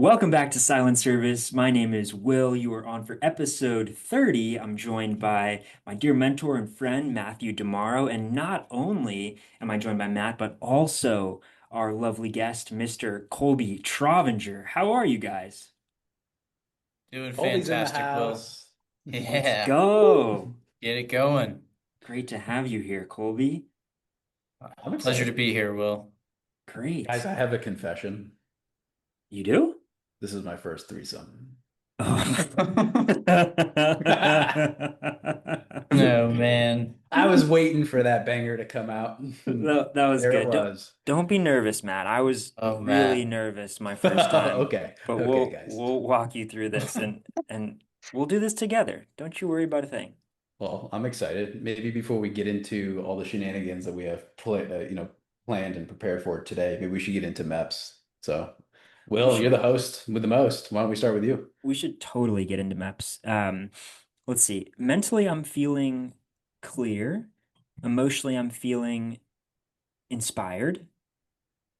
Welcome back to Silent Service. My name is Will. You are on for episode 30. I'm joined by my dear mentor and friend, Matthew Demaro. And not only am I joined by Matt, but also our lovely guest, Mr. Kolbe Trovinger. How are you guys? Doing Colby's in the fantastic, Will. house. Let's Yeah, go. get it going. Great to have you here, Colby. I'm Pleasure to excited. be here, Will. Guys, Great. I have a confession. You do? This is my first threesome. No, man. I was waiting for that banger to come out. That was There it good. was. Don't be nervous, Matt. I was Oh, really Matt. nervous my first time, Okay. but Okay, we'll guys. we'll walk you through this and we'll do this together. Don't you worry about a thing. Well, I'm excited. Maybe before we get into all the shenanigans that we have planned and prepared for today, maybe we should get into MEPS. So, We Will, you're should the host with the most. Why don't we start with you? we should totally get into maps. Let's see. Mentally, I'm feeling clear. Emotionally, I'm feeling inspired.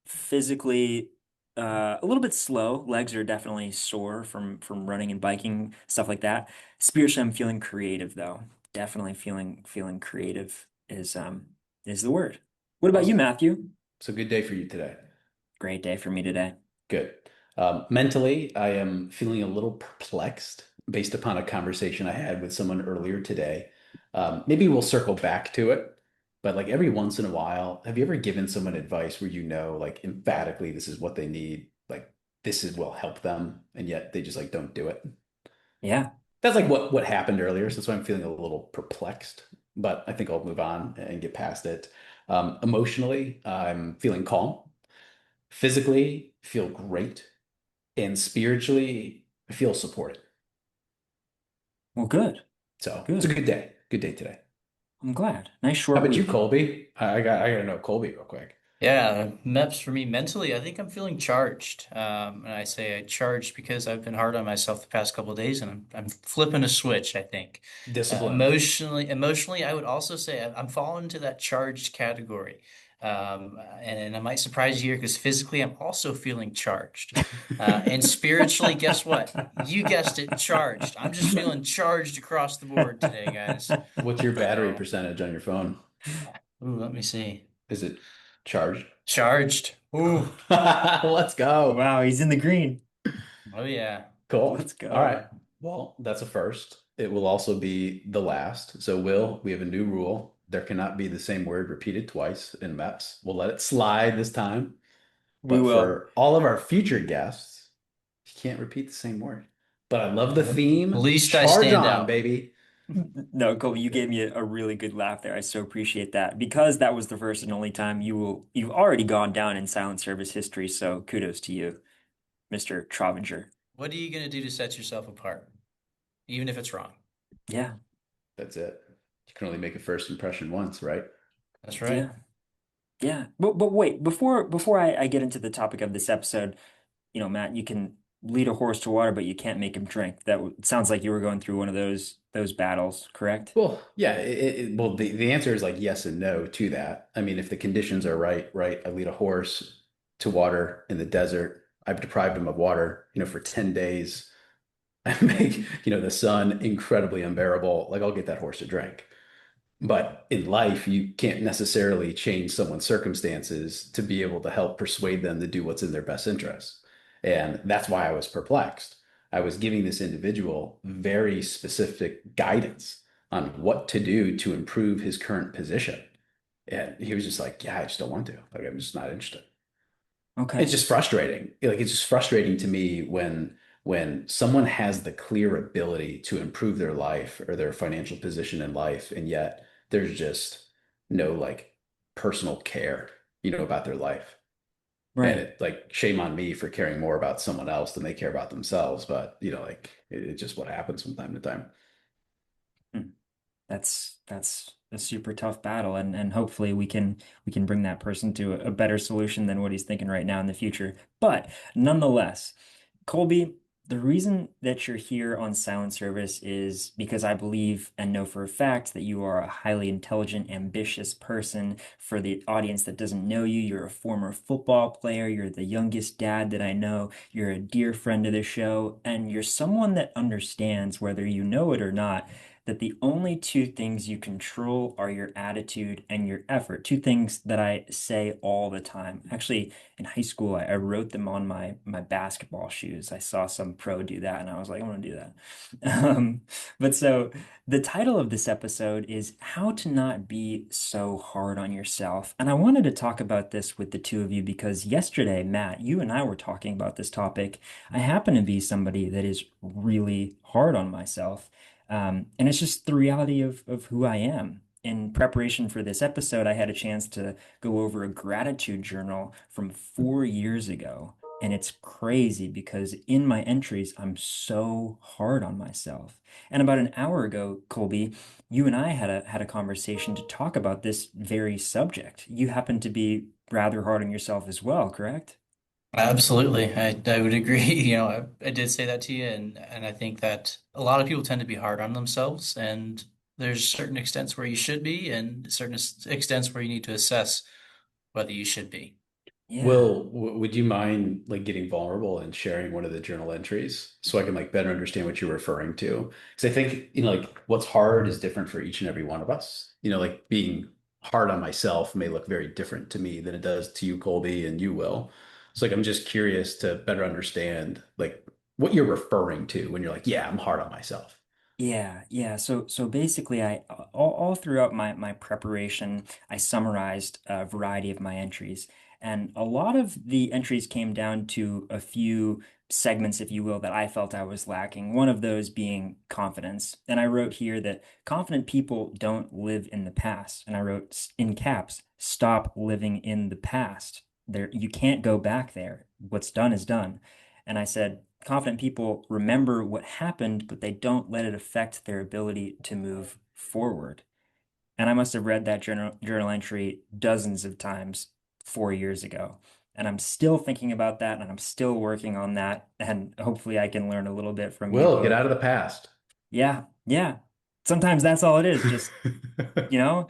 Physically, a little bit slow. Legs are definitely sore from running and biking, stuff like that. Spiritually, I'm feeling creative though. Definitely feeling creative is the word. What about you, Awesome. Matthew? It's a good day for you today. Great day for me today. Good. Mentally, I am feeling a little perplexed based upon a conversation I had with someone earlier today. Maybe we'll circle back to it, but like every once in a while, have you ever given someone advice where you know, like emphatically, this is what they need, like this is will help them, and yet they just like don't do it? Yeah. That's like what happened earlier, so that's why I'm feeling a little perplexed, but I think I'll move on and get past it. Emotionally, I'm feeling calm. Physically, feel great. And spiritually, I feel supported. Well, good. So it's a Good. good day. Good day today. I'm glad. Nice How short about you, week. Colby? I gotta know Colby real quick. Yeah, MEPS for me mentally, I think I'm feeling charged. And I say I charged because I've been hard on myself the past couple of days, and I'm flipping a switch, I think. Disciplined. Emotionally, I would also say I'm falling into that charged category. And I might surprise you here because physically I'm also feeling charged. And spiritually, guess what? You guessed it, charged. I'm just feeling charged across the board today, guys. What's your battery So, percentage on your phone? ooh, let me see. Is it charged? Charged. Ooh. Let's go. Wow, he's in the green. Oh yeah. Let's Cool. All go. right. Well, that's a first. It will also be the last. So, Will, we have a new rule. There cannot be the same word repeated twice in MEPS. We'll let it slide this time. We But will. for all of our future guests, you can't repeat the same word. But I love the At theme. least I Charge stand on, out. baby. No, Colby, you gave me a really good laugh there. I so appreciate that. Because that was the first and only time you've already gone down in silent service history, so kudos to you, Mr. Trovinger. What are you gonna do to set yourself apart, even if it's wrong? Yeah, That's it. You can only make a first impression once, right? That's right. yeah, yeah. But wait, before I get into the topic of this episode, Matt, you can lead a horse to water, but you can't make him drink. It sounds like you were going through one of those battles, correct? Well, yeah. Well, the answer is like yes and no to that. I mean, if the conditions are right, right, I lead a horse to water in the desert. I've deprived him of water, for 10 days. I make, the sun incredibly unbearable. Like I'll get that horse a drink. But in life, you can't necessarily change someone's circumstances to be able to help persuade them to do what's in their best interest. And that's why I was perplexed. I was giving this individual very specific guidance on what to do to improve his current position. And he was just like, yeah, I just don't want to. Like, I'm just not interested. It's Okay. just frustrating. Like, it's just frustrating to me when someone has the clear ability to improve their life or their financial position in life, and yet there's just no like personal care, about their life. And Right. it like shame on me for caring more about someone else than they care about themselves. But like it's just what happens from time to time. Hmm. That's a super tough battle, and hopefully we can bring that person to a better solution than what he's thinking right now in the future. But nonetheless, Colby. The reason that you're here on Silent Service is because I believe and know for a fact that you are a highly intelligent, ambitious person. For the audience that doesn't know you, you're a former football player, you're the youngest dad that I know, you're a dear friend of the show, and you're someone that understands, whether you know it or not, that the only two things you control are your attitude and your effort. Two things that I say all the time. Actually, in high school, I wrote them on my basketball shoes. I saw some pro do that, and I was like, I want to do that. But so the title of this episode is How to Not Be So Hard on Yourself. And I wanted to talk about this with the two of you because yesterday, Matt, you and I were talking about this topic. I happen to be somebody that is really hard on myself. And it's just the reality of who I am. In preparation for this episode, I had a chance to go over a gratitude journal from 4 years ago. And it's crazy because in my entries, I'm so hard on myself. And about an hour ago, Colby, you and I had a conversation to talk about this very subject. You happen to be rather hard on yourself as well, correct? Absolutely. I would agree. I did say that to you, and I think that a lot of people tend to be hard on themselves, and there's certain extents where you should be, and certain extents where you need to assess whether you should be. Yeah. Will, would you mind like getting vulnerable and sharing one of the journal entries so I can like better understand what you're referring to? Because I think, like what's hard is different for each and every one of us. Like being hard on myself may look very different to me than it does to you, Colby, and you will. So like I'm just curious to better understand like what you're referring to when you're like, yeah, I'm hard on myself. Yeah, yeah. So basically, all throughout my preparation, I summarized a variety of my entries, and a lot of the entries came down to a few segments, if you will, that I felt I was lacking. One of those being confidence, and I wrote here that confident people don't live in the past, and I wrote in caps, "Stop living in the past. There, you can't go back there. What's done is done." And I said, confident people remember what happened, but they don't let it affect their ability to move forward. And I must have read that journal entry dozens of times 4 years ago. And I'm still thinking about that and I'm still working on that. And hopefully I can learn a little bit from you Will, get both. out of the past. Yeah, yeah. Sometimes that's all it is. Just, you know,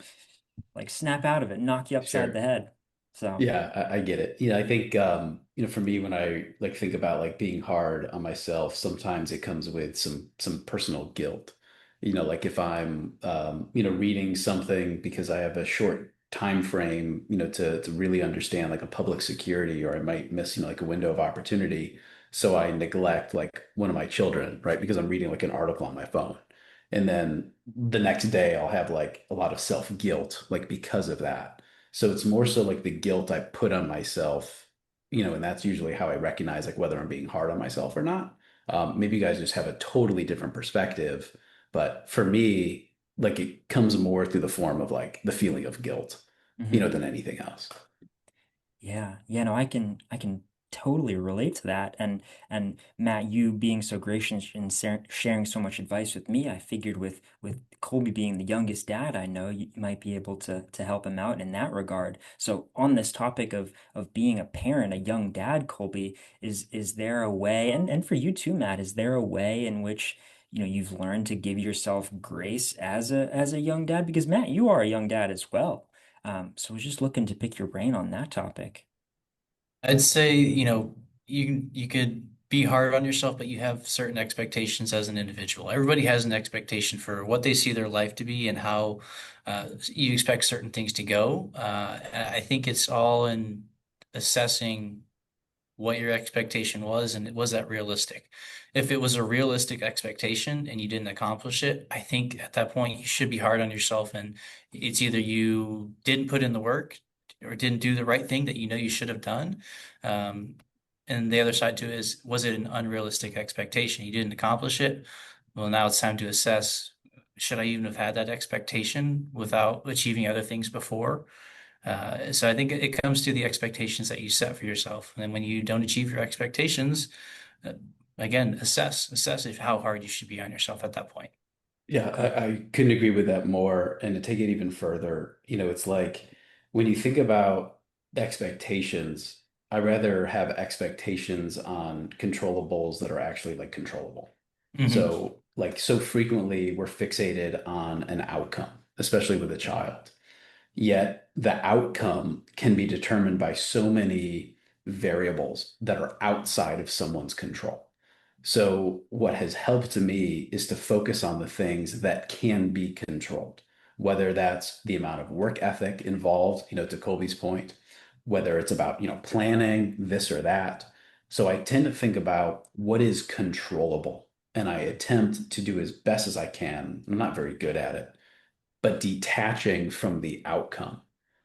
like snap out of it, knock you upside the Sure. head. So, Yeah, I get it. I think for me when I like think about like being hard on myself, sometimes it comes with some personal guilt. Like if I'm reading something because I have a short time frame, to really understand like a public security, or I might miss, like a window of opportunity. So I neglect like one of my children, right? Because I'm reading like an article on my phone. And then the next day I'll have like a lot of self-guilt, like because of that. So it's more so like the guilt I put on myself, and that's usually how I recognize like whether I'm being hard on myself or not. Maybe you guys just have a totally different perspective, but for me, like it comes more through the form of like the feeling of guilt, mhm. than anything else. Yeah, yeah, no, I can totally relate to that. And Matt, you being so gracious and sharing so much advice with me, I figured with Colby being the youngest dad I know, you might be able to help him out in that regard. So on this topic of being a parent, a young dad, Colby, is there a way, and for you too, Matt, is there a way in which you've learned to give yourself grace as a young dad? Because Matt, you are a young dad as well. So I was just looking to pick your brain on that topic. I'd say, you could be hard on yourself, but you have certain expectations as an individual. Everybody has an expectation for what they see their life to be and how you expect certain things to go. And I think it's all in assessing what your expectation was and was that realistic? If it was a realistic expectation and you didn't accomplish it, I think at that point you should be hard on yourself, and it's either you didn't put in the work or didn't do the right thing that you know you should have done. Um, and the other side to it is, was it an unrealistic expectation? You didn't accomplish it. Well, now it's time to assess, should I even have had that expectation without achieving other things before? So I think it comes to the expectations that you set for yourself. And then when you don't achieve your expectations, uh, again, assess if how hard you should be on yourself at that point. Yeah, Okay. I couldn't agree with that more. And to take it even further, it's like when you think about expectations, I rather have expectations on controllables that are actually like controllable. Hmm. So, like, so frequently we're fixated on an outcome, especially with a child. Yet the outcome can be determined by so many variables that are outside of someone's control. So, what has helped me is to focus on the things that can be controlled, whether that's the amount of work ethic involved, to Colby's point, whether it's about, planning this or that. So, I tend to think about what is controllable, and I attempt to do as best as I can. I'm not very good at it, but detaching from the outcome.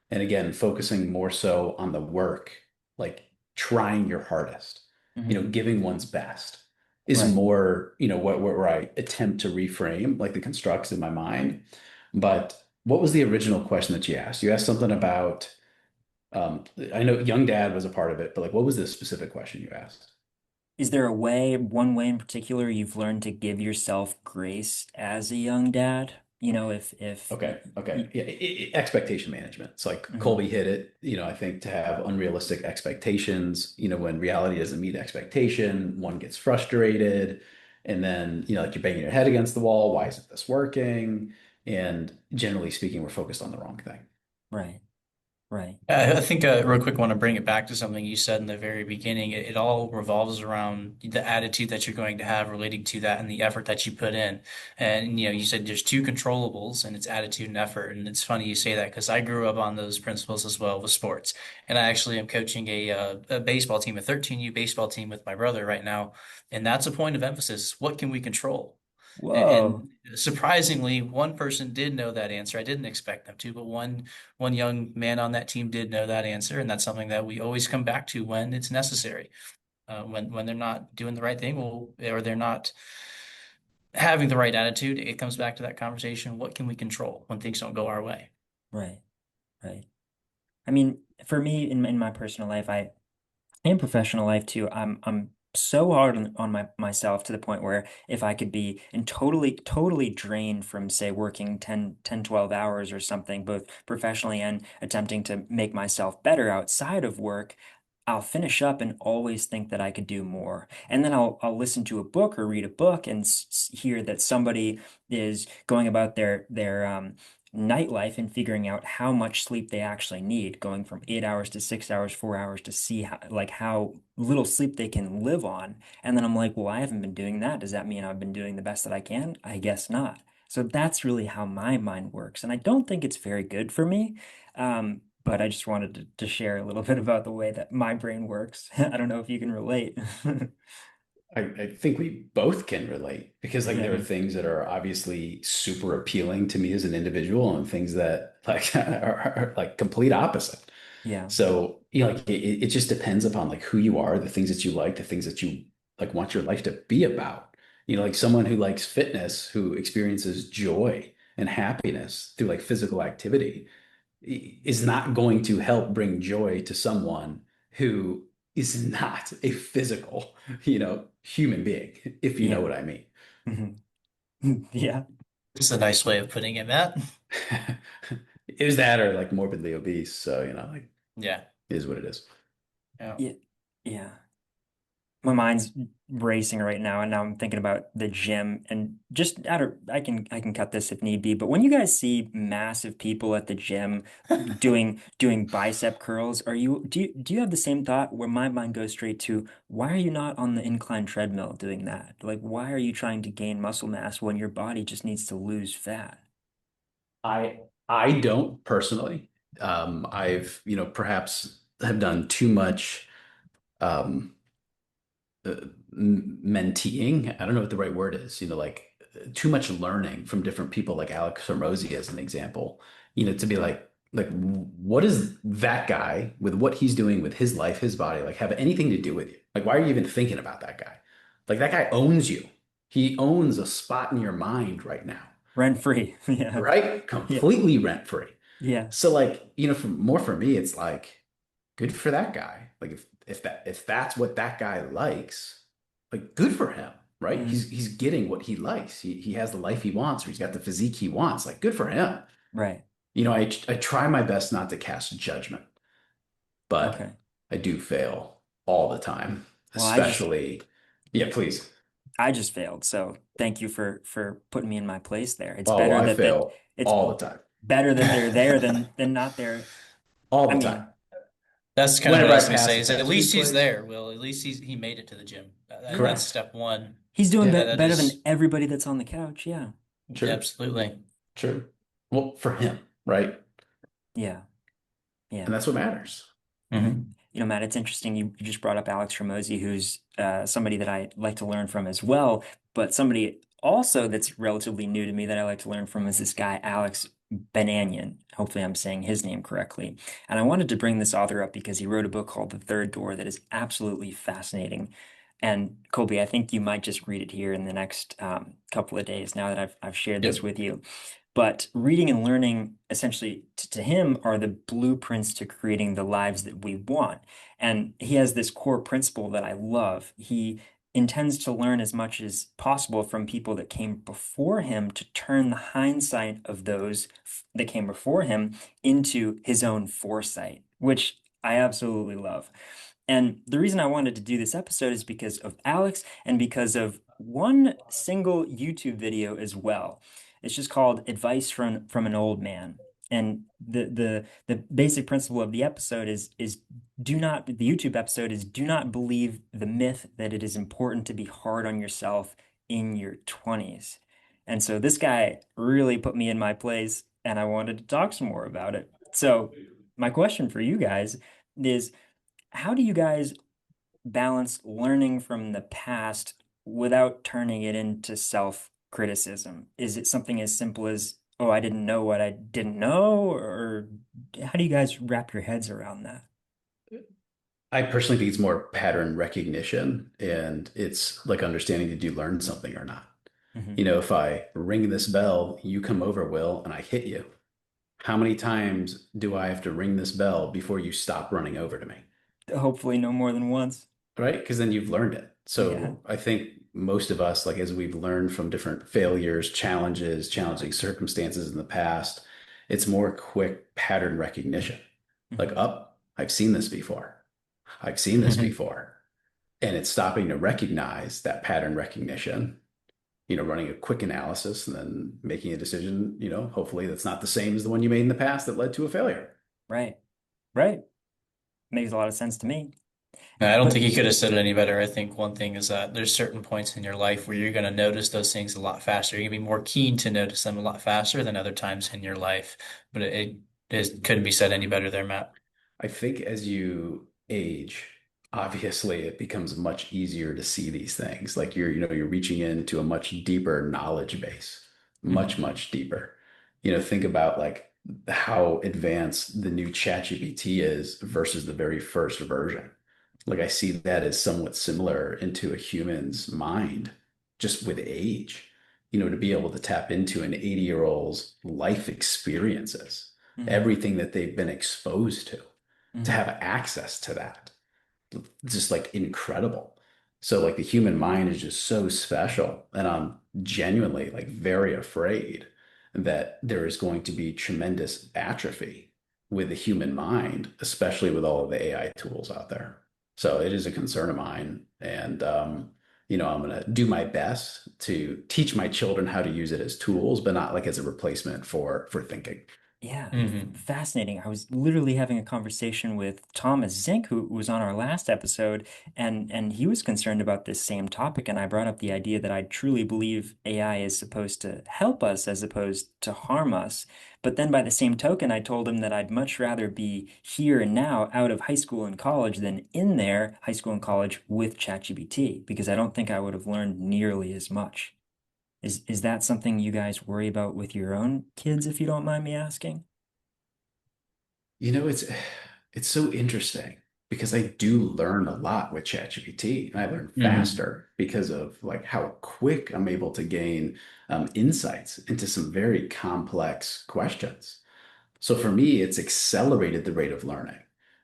And again, focusing more so on the work, like trying your hardest, Hmm. giving one's best is Right. more, where I attempt to reframe like the constructs in my mind. But what was the original question that you asked? You asked something about, I know young dad was a part of it, but like, what was the specific question you asked? Is there a way, one way in particular, you've learned to give yourself grace as a young dad? If Okay. Okay. Yeah. Expectation management. It's like mhm, Colby hit it, I think to have unrealistic expectations, when reality doesn't meet expectation, one gets frustrated. And then, like you're banging your head against the wall. Why isn't this working? And generally speaking, we're focused on the wrong thing. right, right. I think real quick, want to bring it back to something you said in the very beginning. It all revolves around the attitude that you're going to have relating to that and the effort that you put in. And you said there's two controllables, and it's attitude and effort. And it's funny you say that because I grew up on those principles as well with sports. And I actually am coaching a baseball team, a 13U baseball team with my brother right now. And that's a point of emphasis. What can we control? Whoa, And surprisingly, one person did know that answer. I didn't expect them to, but one young man on that team did know that answer, and that's something that we always come back to when it's necessary. When they're not doing the right thing, or they're not having the right attitude, it comes back to that conversation. What can we control when things don't go our way? right, right. I mean, for me, in my personal life, and professional life too. I'm so hard on myself to the point where if I could be and totally drained from say working 12 hours or something, both professionally and attempting to make myself better outside of work, I'll finish up and always think that I could do more. And then I'll listen to a book or read a book and hear that somebody is going about their nightlife and figuring out how much sleep they actually need, going from 8 hours to 6 hours, 4 hours to see how little sleep they can live on. And then I'm like, well, I haven't been doing that. Does that mean I've been doing the best that I can? I guess not. So that's really how my mind works. And I don't think it's very good for me. But I just wanted to share a little bit about the way that my brain works. I don't know if you can relate. I think we both can relate because like there are Yeah. things that are obviously super appealing to me as an individual and things that like are like complete opposite. Yeah. So, like it just depends upon like who you are, the things that you like, the things that you like want your life to be about. Like someone who likes fitness, who experiences joy and happiness through like physical activity is not going to help bring joy to someone who is not a physical, human being, if you know Yeah. what I mean. Mhm. Yeah. It's a nice way of putting it, Matt. Is that or like morbidly obese? So, like Yeah. it is what it is. Yeah. Yeah. Yeah. My mind's racing right now, and now I'm thinking about the gym and just out of I can cut this if need be, but when you guys see massive people at the gym doing bicep curls, do you have the same thought where my mind goes straight to why are you not on the incline treadmill doing that? Like why are you trying to gain muscle mass when your body just needs to lose fat? I don't personally. I've, perhaps have done too much um uh, menteeing. I don't know what the right word is, like too much learning from different people, like Alex Hormozy as an example, to be like, what does that guy with what he's doing with his life, his body, like have anything to do with you? Like, why are you even thinking about that guy? Like, that guy owns you. He owns a spot in your mind right now, Rent free. Yeah. right? Yeah. Completely rent free. Yeah. So, like, for me, it's like, good for that guy. Like if that's what that guy likes, like good for him, right? Mhm. He's getting what he likes. He has the life he wants, or he's got the physique he wants. Like good for him. Right. I try my best not to cast judgment, but Okay. I do fail all the time, Well, I just especially, yeah, please. I just failed. So thank you for putting me in my place there. Oh, I fail It's all the time. better that they're there than not there. All I the time. mean, That's kind of what Whenever I I was going to pass say a is at fast food least he's place. there. Well, at least he made it to the gym. That's yeah, Correct. step one. he's doing Yeah, That better than is everybody that's on the couch. Yeah, true. absolutely. True. Well, for him, right? yeah, yeah. And that's what matters. Hmm. Matt, it's interesting. You just brought up Alex Ramosi, who's somebody that I like to learn from as well. But somebody also that's relatively new to me that I like to learn from is this guy, Alex Benanian. Hopefully, I'm saying his name correctly. And I wanted to bring this author up because he wrote a book called The Third Door that is absolutely fascinating. And Colby, I think you might just read it here in the next couple of days now that I've shared this Yep. with you. But reading and learning, essentially, to him, are the blueprints to creating the lives that we want. And he has this core principle that I love. He intends to learn as much as possible from people that came before him to turn the hindsight of those that came before him into his own foresight, which I absolutely love. And the reason I wanted to do this episode is because of Alex and because of one single YouTube video as well. It's just called Advice from an Old Man. And the basic principle of the episode is do not the YouTube episode is do not believe the myth that it is important to be hard on yourself in your 20s. And so this guy really put me in my place and I wanted to talk some more about it. So my question for you guys is how do you guys balance learning from the past without turning it into self-criticism? Is it something as simple as, oh, I didn't know what I didn't know? Or how do you guys wrap your heads around that? I personally think it's more pattern recognition and it's like understanding did you learn something or not? Hmm. If I ring this bell, you come over, Will, and I hit you. How many times do I have to ring this bell before you stop running over to me? Hopefully no more than once. Right? Because then you've learned it. Yeah. So I think most of us, like as we've learned from different failures, challenges, challenging circumstances in the past, it's more quick pattern recognition. Like, Hmm. up, I've seen this before. I've seen this Hmm. before. And it's stopping to recognize that pattern recognition, running a quick analysis and then making a decision, hopefully that's not the same as the one you made in the past that led to a failure. Right. Right. Makes a lot of sense to me. I don't think But he could have said it any better. I think one thing is that there's certain points in your life where you're going to notice those things a lot faster. You're going to be more keen to notice them a lot faster than other times in your life. But it couldn't be said any better there, Matt. I think as you age, obviously it becomes much easier to see these things. Like you're reaching into a much deeper knowledge base, much, mhm, much deeper. Think about like how advanced the new ChatGPT is versus the very first version. Like I see that as somewhat similar into a human's mind, just with age, to be able to tap into an 80-year-old's life experiences, mhm, everything that they've been exposed to mhm. have access to that. Just like incredible. So like the human mind is just so special. And I'm genuinely like very afraid that there is going to be tremendous atrophy with the human mind, especially with all of the AI tools out there. So it is a concern of mine. And I'm going to do my best to teach my children how to use it as tools, but not like as a replacement for thinking. Yeah, Hmm. fascinating. I was literally having a conversation with Thomas Zink, who was on our last episode, and he was concerned about this same topic. And I brought up the idea that I truly believe AI is supposed to help us as opposed to harm us. But then by the same token, I told him that I'd much rather be here and now out of high school and college than in there, high school and college with ChatGPT, because I don't think I would have learned nearly as much. Is that something you guys worry about with your own kids, if you don't mind me asking? It's so interesting because I do learn a lot with ChatGPT and I learn Hmm. faster because of like how quick I'm able to gain insights into some very complex questions. So for me, it's accelerated the rate of learning,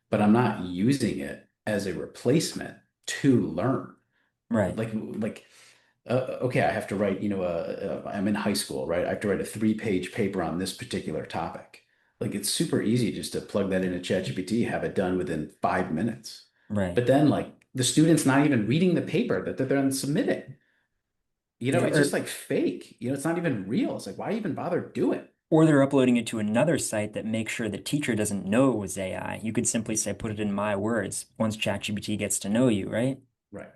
but I'm not using it as a replacement to learn. Right. Like okay, I have to write, I'm in high school, right? I have to write a 3-page paper on this particular topic. Like it's super easy just to plug that into ChatGPT, have it done within 5 minutes. Right. But then like the student's not even reading the paper that they're then submitting. Yeah, It's just like fake. It's not even real. It's like, why even bother doing? or they're uploading it to another site that makes sure the teacher doesn't know it was AI. You could simply say, put it in my words once ChatGPT gets to know you, right? Right. Right.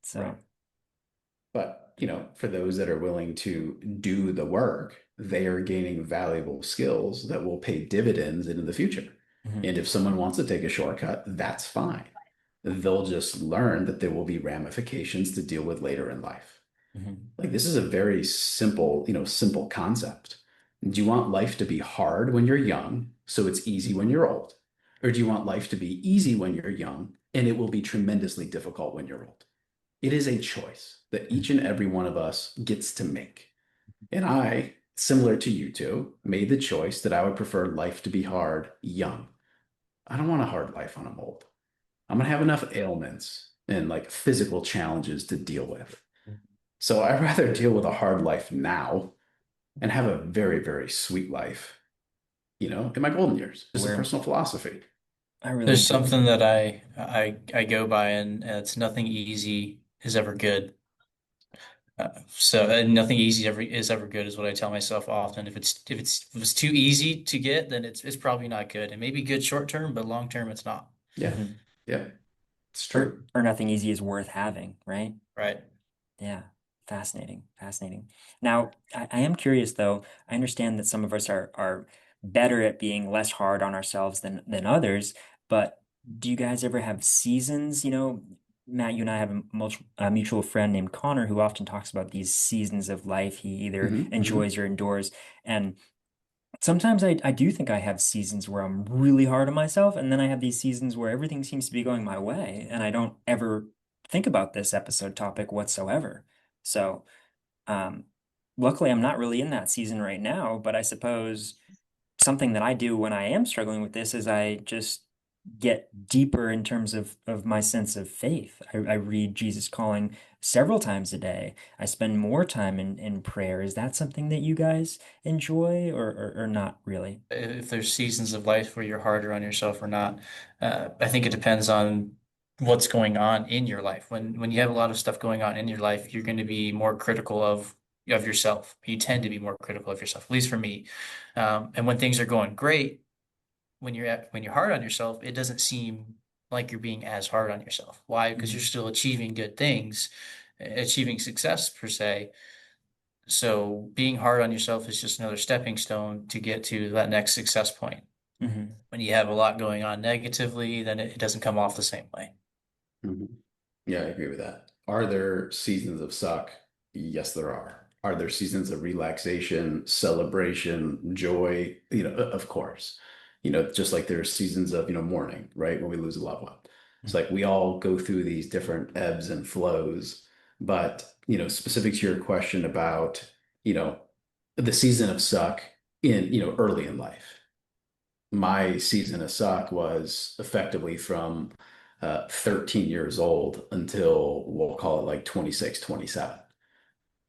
So, But, for those that are willing to do the work, they are gaining valuable skills that will pay dividends into the future. mhm, And if someone wants to take a shortcut, that's fine. They'll just learn that there will be ramifications to deal with later in life. mhm, Like this is a very simple, simple concept. Do you want life to be hard when you're young, so it's easy when you're old? Or do you want life to be easy when you're young and it will be tremendously difficult when you're old? It is a choice that each and every one of us gets to make. And I, similar to you two, made the choice that I would prefer life to be hard young. I don't want a hard life when I'm old. I'm going to have enough ailments and like physical challenges to deal with. So I'd rather deal with a hard life now and have a very, very sweet life, in my golden years. Just a where personal philosophy. I really There's do. something that I go by, and it's nothing easy is ever good. Nothing easy ever is ever good is what I tell myself often. If it's too easy to get, then it's probably not good. It may be good short term, but long term it's not. Yeah. Mhm. Yeah. It's Or true. nothing easy is worth having, right? Right. Yeah, fascinating, fascinating. Now, I am curious though. I understand that some of us are better at being less hard on ourselves than others, but do you guys ever have seasons? Matt, you and I have a mutual friend named Connor who often talks about these seasons of life he either Hmm. Hmm. enjoys or endures. And sometimes I do think I have seasons where I'm really hard on myself, and then I have these seasons where everything seems to be going my way, and I don't ever think about this episode topic whatsoever. So, um, luckily, I'm not really in that season right now, but I suppose something that I do when I am struggling with this is I just get deeper in terms of my sense of faith. I read Jesus Calling several times a day. I spend more time in prayer. Is that something that you guys enjoy or not really? If there's seasons of life where you're harder on yourself or not, I think it depends on what's going on in your life. When you have a lot of stuff going on in your life, you're going to be more critical of yourself. You tend to be more critical of yourself, at least for me. And when things are going great, when you're hard on yourself, it doesn't seem like you're being as hard on yourself. Why? Because you're Mhm, still achieving good things, achieving success per se. So being hard on yourself is just another stepping stone to get to that next success point. mhm. When you have a lot going on negatively, then it doesn't come off the same way. Hmm. Yeah, I agree with that. Are there seasons of suck? Yes, there are. Are there seasons of relaxation, celebration, joy? Of course. Just like there's seasons of, mourning, right? When we lose a loved one. It's like we all go through these different ebbs and flows. But, specific to your question about, you know, the season of suck in, early in life. My season of suck was effectively from 13 years old until we'll call it like 26, 27.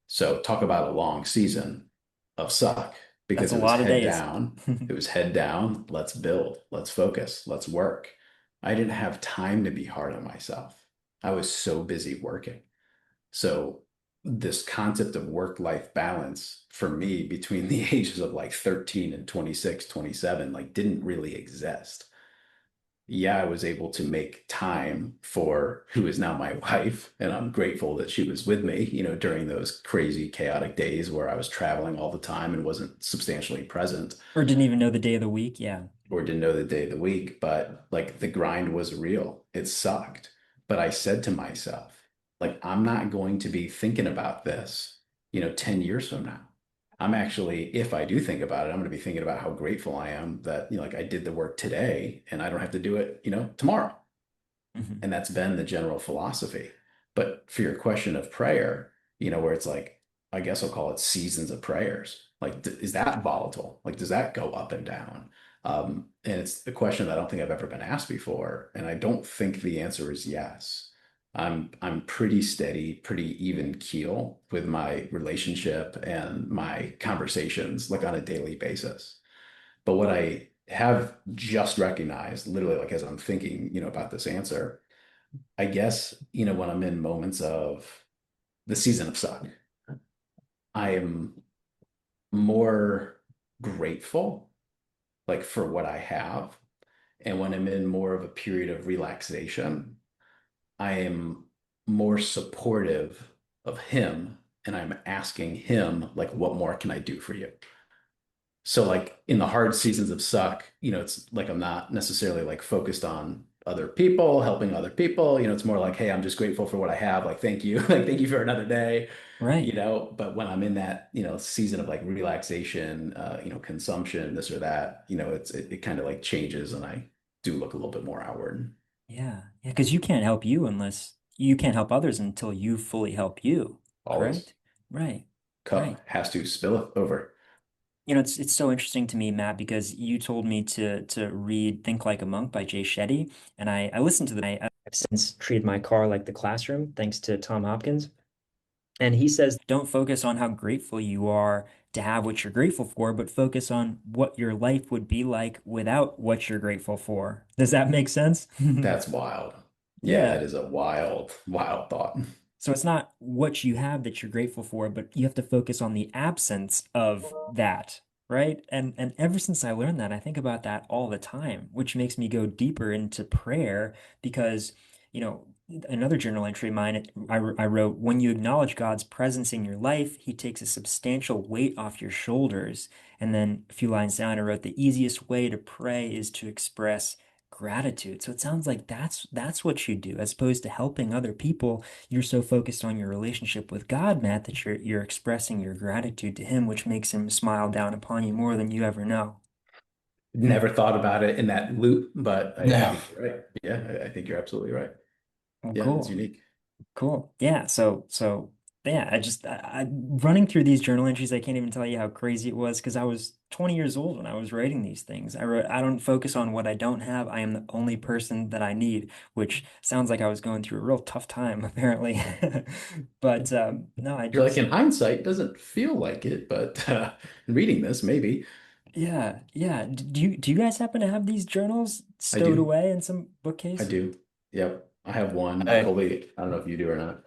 So talk about a long season of suck That's because a it was lot of head days. down. It was head down. Let's build. Let's focus. Let's work. I didn't have time to be hard on myself. I was so busy working. So this concept of work-life balance for me between the ages of like 13 and 26, 27, like didn't really exist. Yeah, I was able to make time for who is now my wife, and I'm grateful that she was with me, during those crazy, chaotic days where I was traveling all the time and wasn't substantially present Or didn't even know the day of the week. Yeah. or didn't know the day of the week, but like the grind was real. It sucked. But I said to myself, like, I'm not going to be thinking about this, 10 years from now. I'm actually, if I do think about it, I'm going to be thinking about how grateful I am that, like I did the work today and I don't have to do it, tomorrow. Mhm. And that's been the general philosophy. But for your question of prayer, where it's like, I guess I'll call it seasons of prayers. Like, is that volatile? Like, does that go up and down? And it's a question that I don't think I've ever been asked before. And I don't think the answer is yes. I'm pretty steady, pretty even keel with my relationship and my conversations, like on a daily basis. But what I have just recognized, literally, like as I'm thinking, about this answer, I guess, when I'm in moments of the season of suck, I am more grateful, like for what I have. And when I'm in more of a period of relaxation, I am more supportive of him and I'm asking him, like, what more can I do for you? So like in the hard seasons of suck, it's like I'm not necessarily like focused on other people, helping other people. It's more like, hey, I'm just grateful for what I have. Like, thank you. Like, thank you for another day. Right. But when I'm in that, season of like relaxation, consumption, this or that, it kind of like changes and I do look a little bit more outward. Yeah. Yeah. Because you can't help others until you fully help you. Always. Correct? Right. Cup Right. has to spill over. It's so interesting to me, Matt, because you told me to read Think Like a Monk by Jay Shetty, and I listened to I've since treated my car like the classroom, thanks to Tom Hopkins. And he says, don't focus on how grateful you are to have what you're grateful for, but focus on what your life would be like without what you're grateful for. Does that make sense? That's wild. Yeah, that Yeah. is a wild, wild thought. So it's not what you have that you're grateful for, but you have to focus on the absence of that, right? And ever since I learned that, I think about that all the time, which makes me go deeper into prayer because, you know, another journal entry of mine, I wrote, when you acknowledge God's presence in your life, he takes a substantial weight off your shoulders. And then a few lines down, I wrote, the easiest way to pray is to express gratitude. So it sounds like that's what you do, as opposed to helping other people. You're so focused on your relationship with God, Matt, that you're expressing your gratitude to him, which makes him smile down upon you more than you ever know. Hmm. Never thought about it in that loop, but I No. think you're right. Yeah, I think you're absolutely right. Well, Yeah, it's cool. unique. Cool. Yeah. So yeah, I running through these journal entries, I can't even tell you how crazy it was because I was 20 years old when I was writing these things. I wrote, I don't focus on what I don't have. I am the only person that I need, which sounds like I was going through a real tough time, apparently. But no, I You're like, just in hindsight, doesn't feel like it, but reading this, maybe. yeah, yeah. Do you guys happen to have these journals I stowed do. away in some I bookcase? do. Yep. I have one. I Colby, I don't know if you do or not.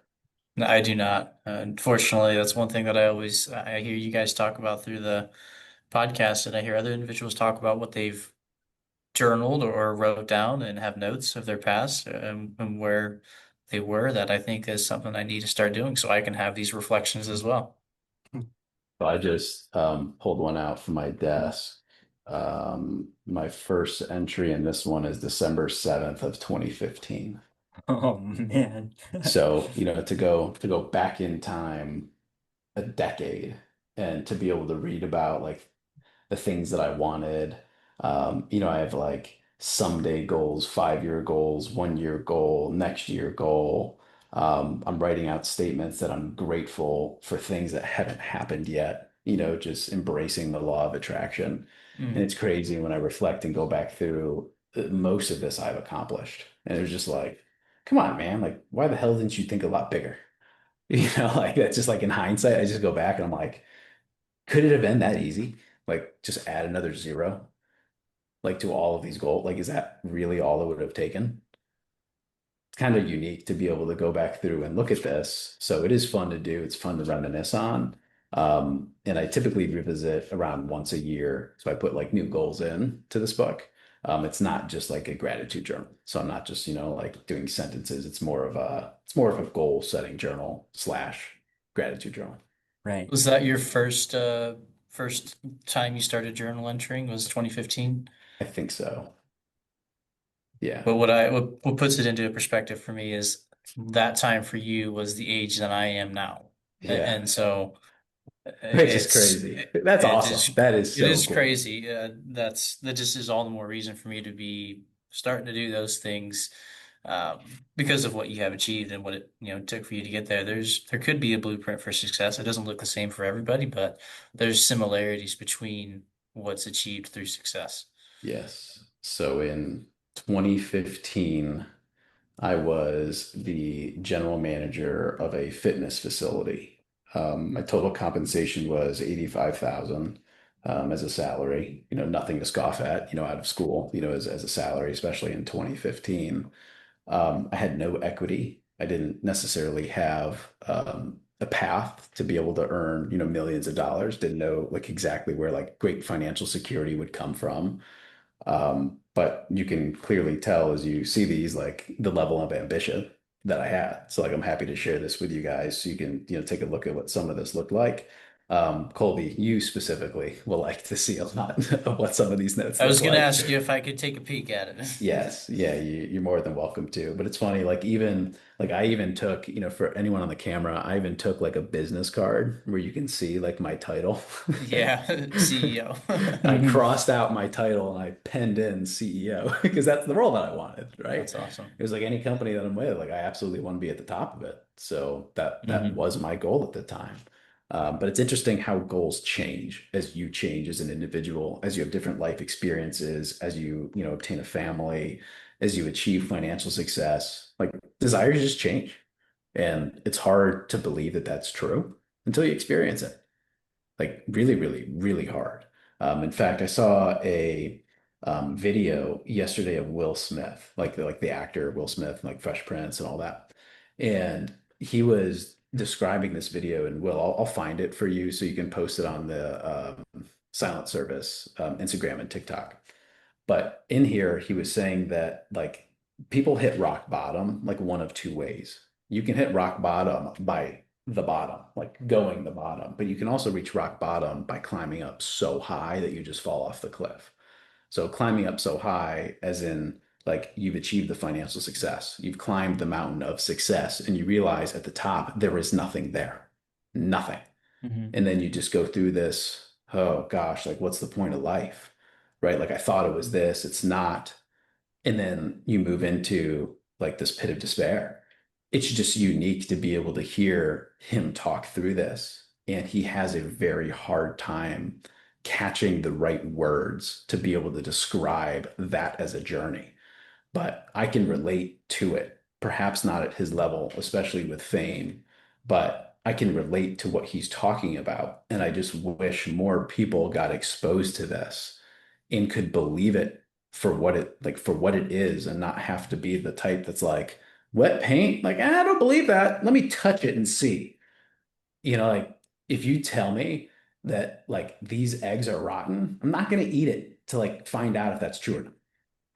no, I do not. Unfortunately, that's one thing that I hear you guys talk about through the podcast, and I hear other individuals talk about what they've journaled or wrote down and have notes of their past and where they were. That I think is something I need to start doing so I can have these reflections as well. So I just pulled one out from my desk. My first entry in this one is December 7th of 2015. Oh man. So, to go back in time a decade and to be able to read about like the things that I wanted. I have like someday goals, 5-year goals, 1-year goal, next year goal. I'm writing out statements that I'm grateful for things that haven't happened yet, just embracing the law of attraction. And Mm. it's crazy when I reflect and go back through most of this I've accomplished. And it was just like, come on, man, like, why the hell didn't you think a lot bigger? Like that's just like in hindsight, I just go back and I'm like, could it have been that easy? Like just add another zero, like to all of these goals. Like, is that really all it would have taken? It's kind of unique to be able to go back through and look at this. So it is fun to do. It's fun to reminisce on. And I typically revisit around once a year. So I put like new goals in to this book. It's not just like a gratitude journal. So I'm not just, like doing sentences. It's more of a goal setting journal slash gratitude journal. Right. Was that your first time you started journal entering was 2015? I think so. Yeah. But what puts it into perspective for me is that time for you was the age that I am now. Yeah. And so Which is it's crazy. That's it awesome. is That is it so is cool. crazy. That just is all the more reason for me to be starting to do those things because of what you have achieved and what it took for you to get there. There could be a blueprint for success. It doesn't look the same for everybody, but there's similarities between what's achieved through success. Yes. So in 2015, I was the general manager of a fitness facility. My total compensation was 85,000. as a salary, nothing to scoff at, out of school, as a salary, especially in 2015. I had no equity. I didn't necessarily have a path to be able to earn, millions of dollars. Didn't know like exactly where like great financial security would come from. But you can clearly tell as you see these, like the level of ambition that I had. So like I'm happy to share this with you guys so you can, take a look at what some of this looked like. Colby, you specifically will like to see a lot of what some of these notes I was look going to like. ask you if I could take a peek at it. Yes, yeah, you're more than welcome to. But it's funny, like even like I even took, for anyone on the camera, I even took like a business card where you can see like my title. Yeah, CEO. I crossed out my title and I penned in CEO because that's the role that I wanted, right? That's awesome. It was like any company that I'm with, like I absolutely want to be at the top of it. So that Hmm. was my goal at the time. But it's interesting how goals change as you change as an individual, as you have different life experiences, as you obtain a family, as you achieve financial success. Like desires just change, and it's hard to believe that that's true until you experience it. Like really, really, really hard. In fact, I saw a video yesterday of Will Smith, like the actor Will Smith, like Fresh Prince and all that. And he was describing this video, and I'll find it for you so you can post it on the Silent Service, Instagram and TikTok. But in here, he was saying that like people hit rock bottom like one of two ways. You can hit rock bottom by the bottom, like going the bottom, but you can also reach rock bottom by climbing up so high that you just fall off the cliff. So climbing up so high, as in like you've achieved the financial success, you've climbed the mountain of success, and you realize at the top there is nothing there, nothing. Hmm. And then you just go through this, oh gosh, like what's the point of life? Right? Like I thought it was this, it's not. And then you move into like this pit of despair. It's just unique to be able to hear him talk through this. And he has a very hard time catching the right words to be able to describe that as a journey, but I can relate to it. Perhaps not at his level, especially with fame, but I can relate to what he's talking about. And I just wish more people got exposed to this and could believe it for what it is and not have to be the type that's like wet paint. Like, I don't believe that. Let me touch it and see. Like if you tell me that like these eggs are rotten, I'm not going to eat it to like find out if that's true or not.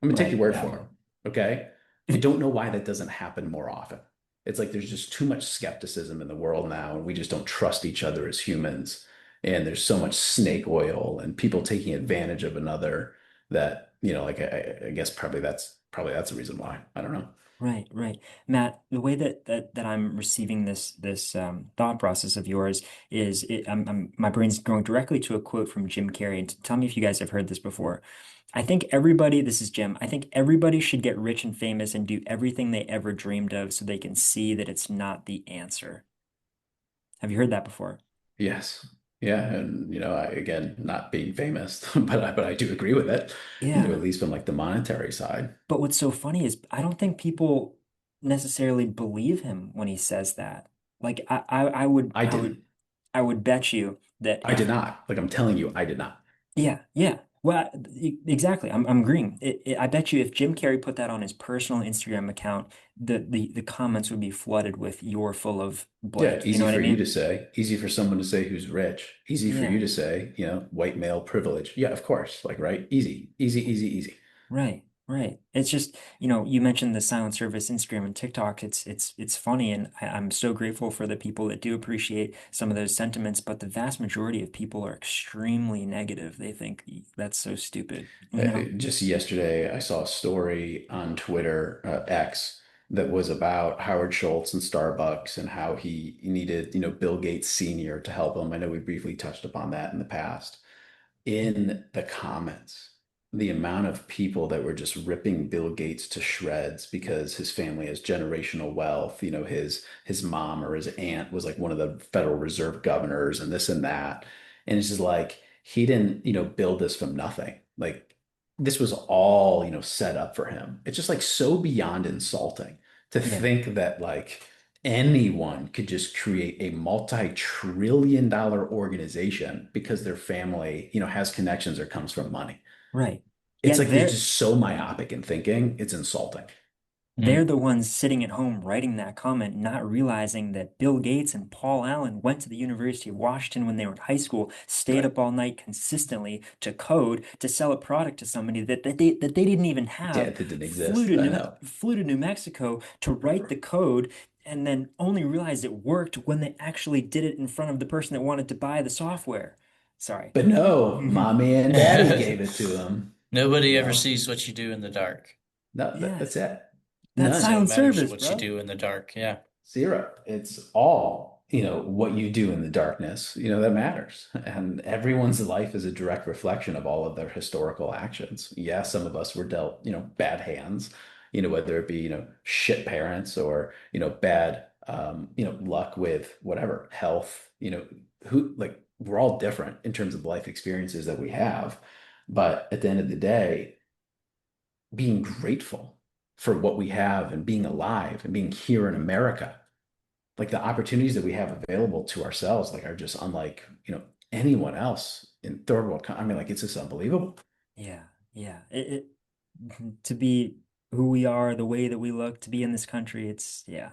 I'm gonna take your Right. word Yeah. for it. Okay. I don't know why that doesn't happen more often. It's like there's just too much skepticism in the world now, and we just don't trust each other as humans. And there's so much snake oil and people taking advantage of another that, like I guess probably that's the reason why. I don't know. Right, right. Matt, the way that I'm receiving this thought process of yours is my brain's going directly to a quote from Jim Carrey. And tell me if you guys have heard this before. I think everybody, this is Jim, I think everybody should get rich and famous and do everything they ever dreamed of so they can see that it's not the answer. Have you heard that before? Yes. Yeah. And, again, not being famous, but I do agree with it, Yeah. at least from like the monetary side. But what's so funny is I don't think people necessarily believe him when he says that. Like I would I didn't. I would bet you that I did if not. Like I'm telling you, I did not. yeah, yeah. Well, exactly. I'm agreeing. I bet you if Jim Carrey put that on his personal Instagram account, the comments would be flooded with "you're full of Yeah, blank." You know easy what I for you to mean? say, easy for someone to say who's rich, easy for you Yeah. to say, white male privilege. Yeah, of course. Like, right? Easy, easy, easy, easy. Right, right. It's just, you mentioned the silent service Instagram and TikTok. It's funny, and I'm so grateful for the people that do appreciate some of those sentiments, but the vast majority of people are extremely negative. They think that's so stupid, you know? Just yesterday, I saw a story on Twitter, X, that was about Howard Schultz and Starbucks and how he needed, Bill Gates Sr. to help him. I know we briefly touched upon that in the past. In the comments, the amount of people that were just ripping Bill Gates to shreds because his family has generational wealth. His mom or his aunt was like one of the Federal Reserve governors and this and that. And it's just like he didn't, build this from nothing. Like this was all, set up for him. It's just like so beyond insulting to Yeah. think that like anyone could just create a multi-trillion dollar organization because their family, has connections or comes from money. Right. It's Yet like they're just so myopic in thinking, it's insulting. they're the ones sitting at home writing that comment, not realizing that Bill Gates and Paul Allen went to the University of Washington when they were in high school, stayed Right. up all night consistently to code to sell a product to somebody that they didn't even Yeah, have, it didn't exist. I know. flew to New Mexico to write the code, and then only realized it worked when they actually did it in front of the person that wanted to buy the software. Sorry. But no, mommy and daddy gave it to him. Nobody You ever know, sees what you do in the dark. no, that's Yes. it. That's That's None. what silent matters, service, what you bro. do in the dark. Yeah. Zero. It's all, what you do in the darkness, that matters. And everyone's life is a direct reflection of all of their historical actions. Yeah, some of us were dealt, bad hands, whether it be, shit parents or, bad, luck with whatever, health, we're all different in terms of life experiences that we have. But at the end of the day, being grateful for what we have and being alive and being here in America, like the opportunities that we have available to ourselves, like are just unlike, anyone else in third world. I mean, like it's just unbelievable. Yeah, yeah. To be who we are, the way that we look, to be in this country, it's yeah.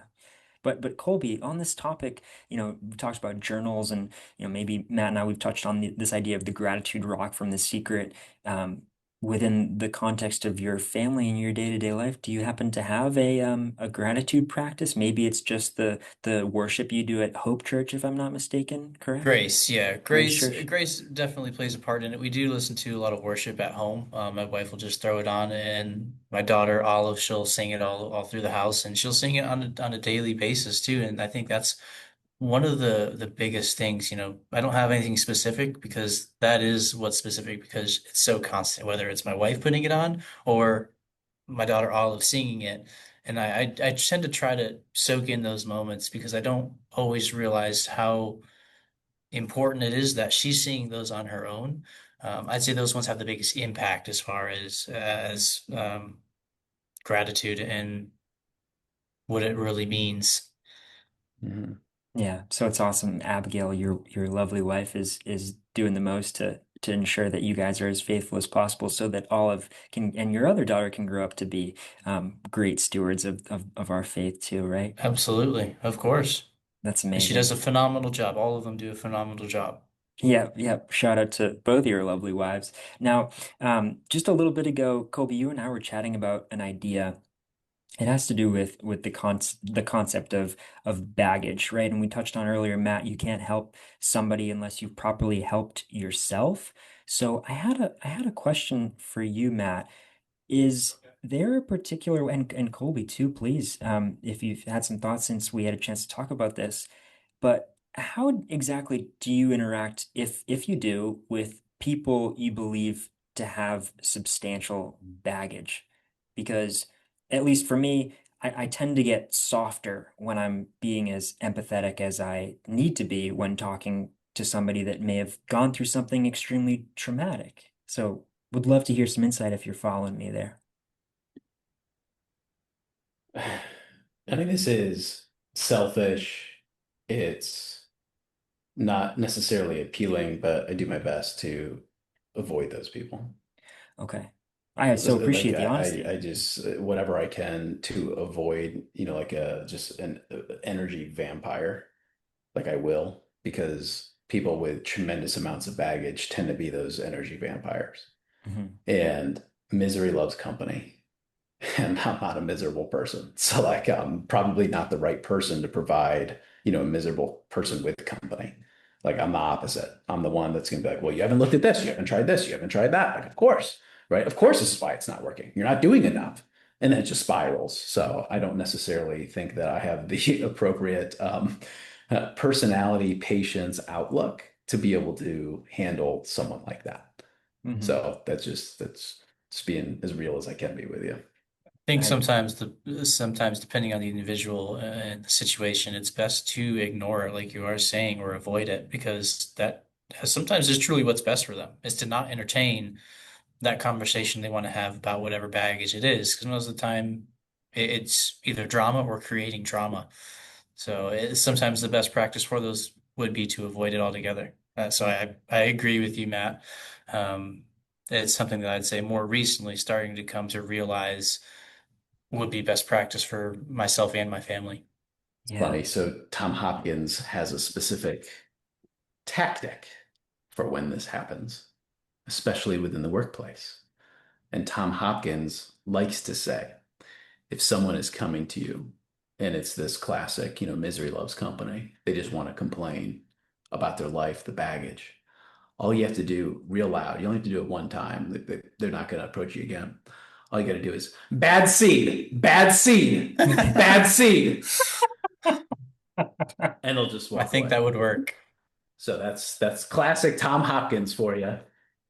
But Colby, on this topic, we talked about journals and maybe Matt and I we've touched on this idea of the gratitude rock from The Secret. Um, within the context of your family and your day-to-day life, do you happen to have a gratitude practice? Maybe it's just the worship you do at Hope Church, if I'm not mistaken, correct? Grace, yeah, Grace Grace, Church. Grace definitely plays a part in it. We do listen to a lot of worship at home. My wife will just throw it on, and my daughter Olive, she'll sing it all through the house, and she'll sing it on a daily basis too. And I think that's one of the biggest things. I don't have anything specific because that is what's specific because it's so constant. Whether it's my wife putting it on or my daughter Olive singing it, and I tend to try to soak in those moments because I don't always realize how important it is that she's seeing those on her own. I'd say those ones have the biggest impact as far as gratitude and what it really means. Mhm. Yeah, so it's awesome. Abigail, your lovely wife is doing the most to ensure that you guys are as faithful as possible so that Olive can and your other daughter can grow up to be great stewards of our faith too, right? Absolutely, of course. That's And she does amazing. a phenomenal job. All of them do a phenomenal job. Yeah, yeah. Shout out to both of your lovely wives. Now, just a little bit ago, Kobe, you and I were chatting about an idea. It has to do with the concept of baggage, right? And we touched on earlier, Matt, you can't help somebody unless you've properly helped yourself. So I had a question for you, Matt. Is there a particular and Colby too, please, if you've had some thoughts since we had a chance to talk about this. But how exactly do you interact, if you do, with people you believe to have substantial baggage? Because at least for me, I tend to get softer when I'm being as empathetic as I need to be when talking to somebody that may have gone through something extremely traumatic. So would love to hear some insight if you're following me there. I mean, this is selfish. It's not necessarily appealing, but I do my best to avoid those people. Okay. I so Like appreciate the I honesty. just whatever I can to avoid, like a just an energy vampire. Like I will, because people with tremendous amounts of baggage tend to be those energy vampires. Mhm. And misery loves company. And I'm not a miserable person. So like I'm probably not the right person to provide, a miserable person with company. Like I'm the opposite. I'm the one that's gonna be like, well, you haven't looked at this, you haven't tried this, you haven't tried that. Like, of course, right? Of course, this is why it's not working. You're not doing enough. And then it just spirals. So I don't necessarily think that I have the appropriate personality, patience, outlook to be able to handle someone like that. Mhm. So that's just being as real as I can be with you. Think I sometimes depending on the individual and the situation, it's best to ignore it, like you are saying, or avoid it because that sometimes is truly what's best for them, is to not entertain that conversation they want to have about whatever baggage it is. Because most of the time, it's either drama or creating drama. So sometimes the best practice for those would be to avoid it altogether. So I agree with you, Matt. Um, it's something that I'd say more recently starting to come to realize would be best practice for myself and my family. Yeah. Funny. So Tom Hopkins has a specific tactic for when this happens, especially within the workplace. And Tom Hopkins likes to say, if someone is coming to you and it's this classic, misery loves company, they just want to complain about their life, the baggage. All you have to do real loud, you only have to do it one time. They're not going to approach you again. All you got to do is bad seed, bad seed, bad seed, and they'll just I walk think away. that would work. So that's classic Tom Hopkins for you.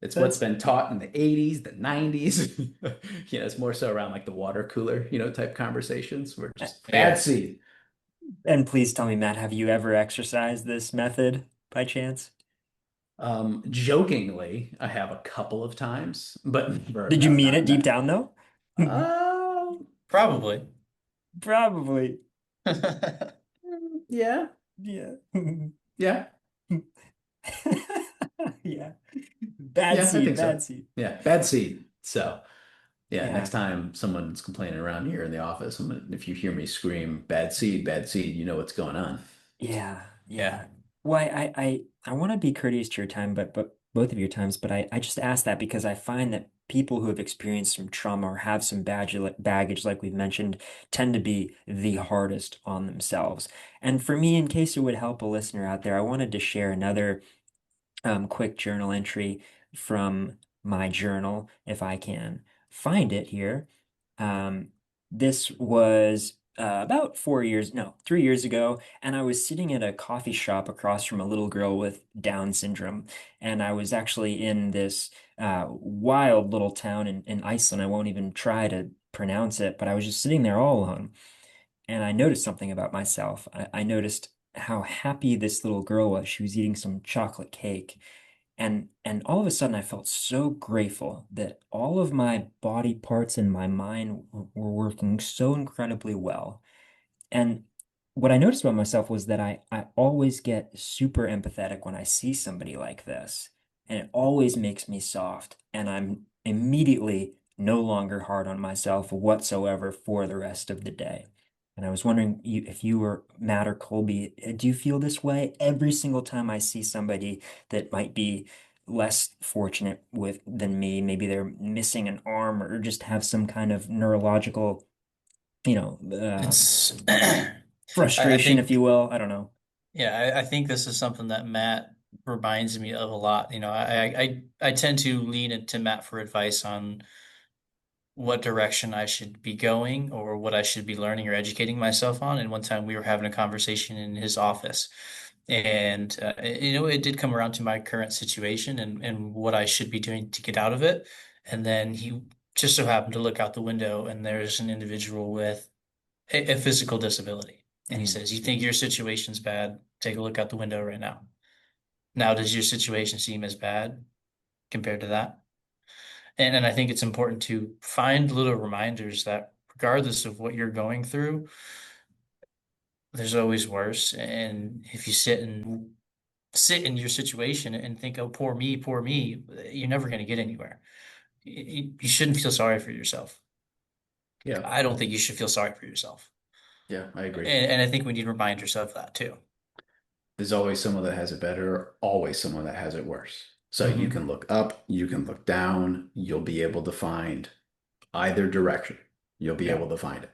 It's what's That's been taught in the 80s, the 90s. It's more so around like the water cooler, type conversations where just bad Yeah. seed. and please tell me, Matt, have you ever exercised this method by chance? Jokingly, I have a couple of times, but Did you no, mean it not deep that. down though? Uh, Probably. Probably. yeah, Yeah. yeah, Yeah. Bad yeah, I seed, think so. bad seed. Yeah, bad seed. So, yeah, Yeah. next time someone's complaining around here in the office, if you hear me scream bad seed, you know what's going on. Yeah. Yeah. Yeah. Why I want to be courteous to your time, but both of your times, but I just ask that because I find that people who have experienced some trauma or have some baggage, like we've mentioned, tend to be the hardest on themselves. And for me, in case it would help a listener out there, I wanted to share another quick journal entry from my journal, if I can find it here. Um, this was about 4 years, no, 3 years ago, and I was sitting at a coffee shop across from a little girl with Down syndrome, and I was actually in this wild little town in Iceland. I won't even try to pronounce it, but I was just sitting there all alone, and I noticed something about myself. I noticed how happy this little girl was. She was eating some chocolate cake. And all of a sudden I felt so grateful that all of my body parts and my mind were working so incredibly well. And what I noticed about myself was that I always get super empathetic when I see somebody like this. And it always makes me soft. And I'm immediately no longer hard on myself whatsoever for the rest of the day. And I was wondering if you were Matt or Colby, do you feel this way every single time I see somebody that might be less fortunate with than me? Maybe they're missing an arm or just have some kind of neurological, you know, It's I frustration, if think you will. I don't know. yeah, I think this is something that Matt reminds me of a lot. I tend to lean into Matt for advice on what direction I should be going or what I should be learning or educating myself on. And one time we were having a conversation in his office, and it did come around to my current situation and what I should be doing to get out of it. And then he just so happened to look out the window, and there's an individual with a physical disability. And he Mm. says, "You think your situation's bad? Take a look out the window right now. Now, does your situation seem as bad compared to that?" And I think it's important to find little reminders that regardless of what you're going through, there's always worse. And if you sit in your situation and think, "Oh, poor me," you're never going to get anywhere. You shouldn't feel sorry for yourself. Yeah, I don't think you should feel sorry for yourself. yeah, I agree. And I think we need to remind ourselves of that too. There's always someone that has it better, always someone that has it worse. So you Hmm. can look up, you can look down, you'll be able to find either direction. You'll be Yeah. able to find it.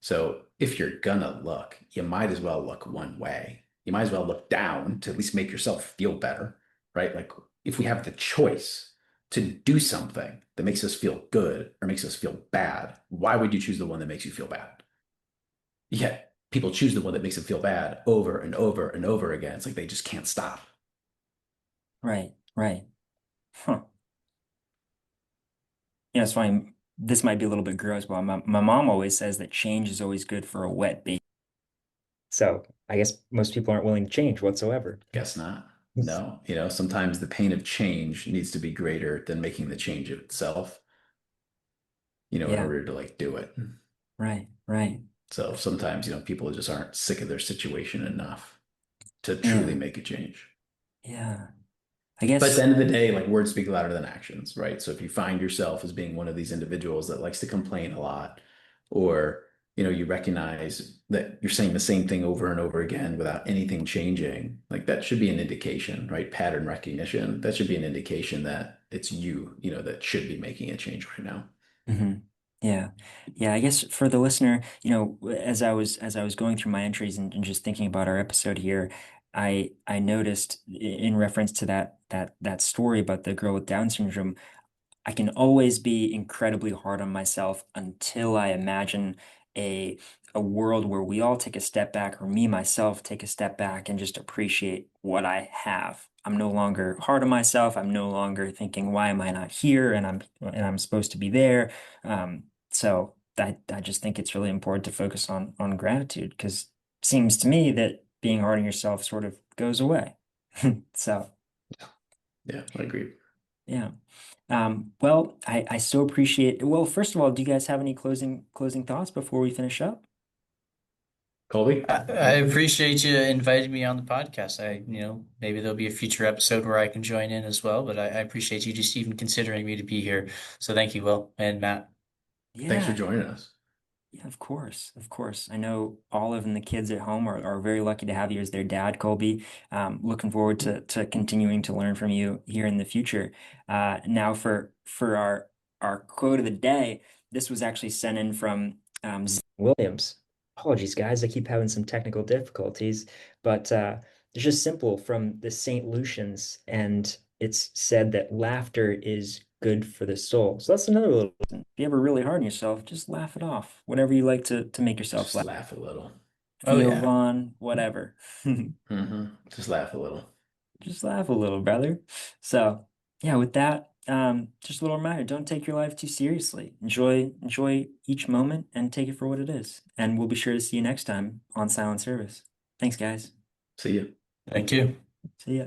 So if you're gonna look, you might as well look one way. You might as well look down to at least make yourself feel better, right? Like if we have the choice to do something that makes us feel good or makes us feel bad, why would you choose the one that makes you feel bad? Yet people choose the one that makes them feel bad over and over and over again. It's like they just can't stop. Right, right. Huh. Yeah, it's fine. This might be a little bit gross, but my mom always says that change is always good for a wet baby. So I guess most people aren't willing to change whatsoever. Guess not. No, sometimes the pain of change needs to be greater than making the change itself, in Yeah, order to like do it. right, right. So sometimes, people just aren't sick of their situation enough to truly Yeah. make a change. Yeah. I But at the guess, end of the day, like words speak louder than actions, right? So if you find yourself as being one of these individuals that likes to complain a lot, or you recognize that you're saying the same thing over and over again without anything changing, like that should be an indication, right? Pattern recognition. That should be an indication that it's you, that should be making a change right now. hmm. Yeah. Yeah. I guess for the listener, as I was going through my entries and just thinking about our episode here, I noticed in reference to that story about the girl with Down syndrome, I can always be incredibly hard on myself until I imagine a a world where we all take a step back, or me myself take a step back and just appreciate what I have. I'm no longer hard on myself. I'm no longer thinking, why am I not here? And I'm supposed to be there. So I just think it's really important to focus on gratitude, because it seems to me that being hard on yourself sort of goes away. So Yeah, I agree. yeah. Well, I so appreciate. Well, first of all, do you guys have any closing thoughts before we finish up? Colby? I appreciate you inviting me on the podcast. Maybe there'll be a future episode where I can join in as well, but I appreciate you just even considering me to be here. So thank you, Will and Matt. Thanks for Yeah, joining us. yeah, of course, of course. I know Olive and the kids at home are very lucky to have you as their dad, Colby. Looking forward to continuing to learn from you here in the future. Now for our quote of the day, this was actually sent in from Zach Williams. Apologies, guys. I keep having some technical difficulties, but it's just simple from the St. Lucians, and it's said that laughter is good for the soul. So that's another little. If you ever really hard on yourself, just laugh it off. Whatever you like to make yourself Just laugh. laugh a little. Oh Theo yeah. Vaughn, whatever. Just laugh a little. Just laugh a little, brother. So, yeah, with that, just a little reminder, don't take your life too seriously. Enjoy each moment and take it for what it is. And we'll be sure to see you next time on Silent Service. Thanks, guys. See you. Thank you. See ya.